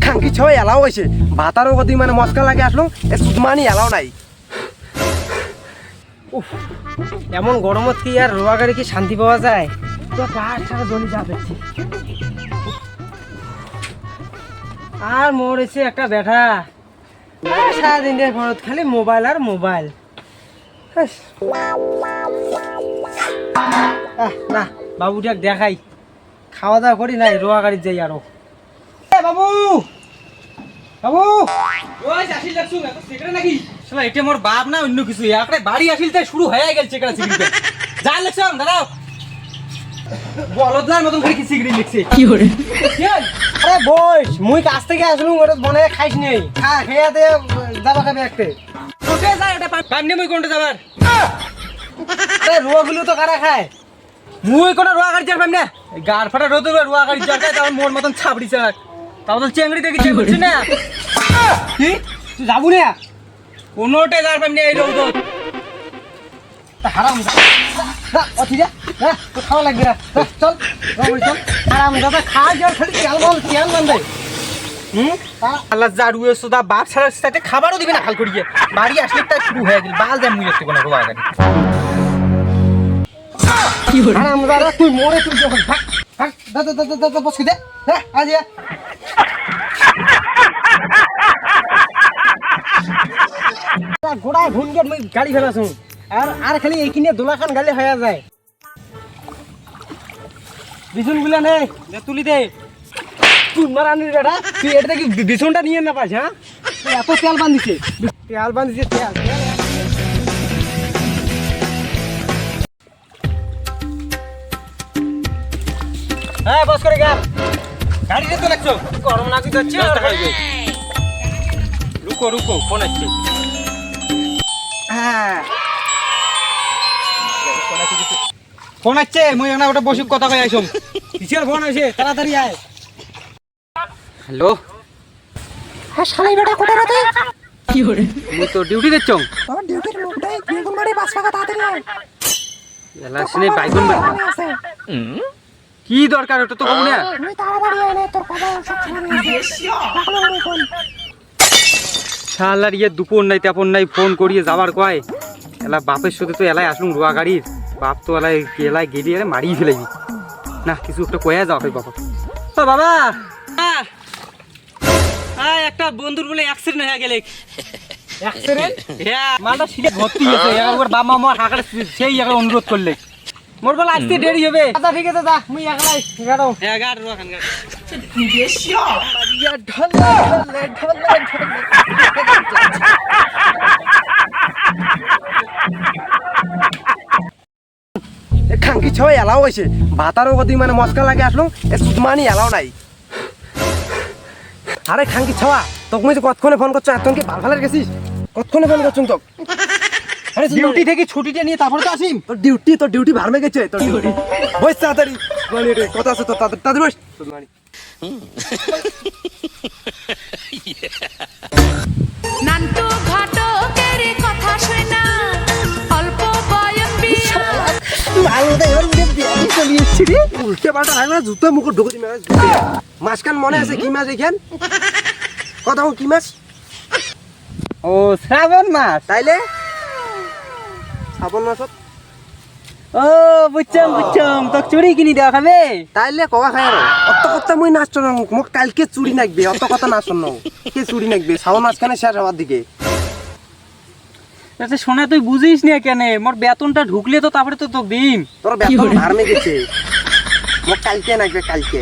খাঙ্কি ছয় এলাও হয়েছে ভাতারও কদি মানে মস্কা লাগে আসলো সুদমানি এলাও নাই। উফ, এমন গরমত কি আর রোয়া গাড়ি কি শান্তি পাওয়া যায়? তো গাছটা জ্বলি যাবে আর মোর এসে একটা ব্যাটা সারাদিন ঘরত খালি মোবাইল আর মোবাইল। না বাবুটাক দেখাই, খাওয়া দাওয়া করি নাই, রোয়া গাড়ির যাই আরো। বাবু বাবু নাকি এটা মোর বাপ না অন্য কিছু একটা বাড়ি আসিল তাই শুরু হয়ে গেছে যা লেখছ দাঁড়াও বলদার মতন করে কি সিগারেট লিখছে কি করে। আরে বস মুই কাছ থেকে আসলুম ওটা মনে খাইস নেই, খা খেয়ে দে যাবা খাবে একটা তোকে যা এটা পামনে মুই কোনটা যাবার। আরে রোয়া গুলো তো কারা খায়, মুই কোন রোয়া গাড়ি যার পাম না গার ফাটা রোদ রোয়া গাড়ি যার খায় তার মোর মতন ছাবড়ি চাক তাও তো চেংড়ি দেখি চেক করছিস না কি তুই যাবো না কোনোটা যার পাম না এই রোদ হারাম অথি যা তো খাওয়া লাগবে না চল চল হারাম দাদা খা যার খালি তেল বল তেল বান্ধে আল্লাহ জাড়ুয়ে সোদা বাপ ছাড়ার সাথে খাবারও দিবে না খাল করিয়ে বাড়ি আসলে তাই শুরু হয়ে গেল বাল দেন মুই একটু কোনো রোয়া গাড়ি কি হল হারাম দাদা তুই মরে তুই যখন ভাগ ভাগ দাদা দাদা দাদা বসে দে হ্যাঁ আজ ঘোড়ায় ঘুনগে মুই গাড়ি ফেলাছুন আর খালি এইখানে দোলাখান গালে হয়ে যায় বিছুন গুলা নে তুলি দে তুই মারানির বেটা তুই এটা কি বিছুনটা নিয়ে না পাস হ্যাঁ এত তেল বান্ধিছে তেল হ্যাঁ বস করে গা গাড়িতে তো লাগছো গরম লাগি যাচ্ছে রুকো ফোন আসছে হ্যাঁ ফোন আসছে মুই না ওটা বসে কথা কই আইছম কিসের ফোন আছে তাড়াতাড়ি আয়। হ্যালো হ্যাঁ শালাই বেটা কোথায় রে তুই? কি করে মুই তো ডিউটি দিচ্ছং তোর ডিউটির লোকটাই বেগুন বাড়ি 5 টাকা তাড়াতাড়ি আয় এলাসনে বাইগুন আছে কি দরকার ওটা তো কম না তুই তাড়াতাড়ি আয় না তোর কথা সব ছেড়ে দিয়েছি রাখলো রে ফোন শালার ইয়ে দুপুর নাই তেপন নাই ফোন করিয়ে যাবার কয় এলা বাপের সাথে তো এলাই আসলুম রোয়া গাড়ির বাপ তো এলাই গেলি আরে মারিয়ে ফেলাইবি না কিছু একটা কয়া যাও বাবা ও বাবা একটা বন্ধুর বলে অ্যাক্সিডেন্ট হয়ে গেলে অ্যাক্সিডেন্ট হ্যাঁ মালটা সিটে ভর্তি হয়েছে একবার বাবা মা হাকারে সেই একবার অনুরোধ করলে মোর বলে আজকে দেরি হবে আচ্ছা ঠিক আছে যা মুই একলাই গাড়ো হ্যাঁ গাড় রোখান গাড় খাঙ্কি ছয় এলাও হয়েছে ভাতারও কদি মানে মস্কা লাগে আসলো সুদমানি এলাও নাই। আরে খাঙ্কি ছাওয়া তোকে মুই কতক্ষণে ফোন করছো এত কি ভালো গেছিস কতক্ষণে ফোন করছুন তোকে আরে ডিউটি থেকে ছুটিটা নিয়ে তারপরে তো আসিম তোর ডিউটি ভারমে গেছে তোর ডিউটি বস তাড়াতাড়ি মানে রে কথা আছে তো তাড়াতাড়ি বস সুদমানি নান্টু ঘটকের কথা শোনা অল্প বয়স বিয়া আলাদা এবার উঠে দিয়ে চলিয়েছি রে উল্টে পাল্টা লাগবে না জুতো মুখ ঢুকে দিবে মাছখান মনে আছে কি মাছ এখান কথা কি মাছ ও শ্রাবণ মাছ তাইলে শ্রাবণ মাছত ও বুঝছম তোকে চুরি কিনি দেওয়া খাবে তাইলে কবা খাই আর অত কথা মুই নাচছ না মোক কালকে চুরি নাকবে অত কথা নাচছ না কে চুরি নাকবে শ্রাবণ মাছখানে শেষ হওয়ার দিকে আচ্ছা শোনা তুই বুঝিস না কেন মোর বেতনটা ঢুকলে তো তারপরে তো তোকে দিম তোর বেতন ভারমে গেছে মোক কালকে নাকবে কালকে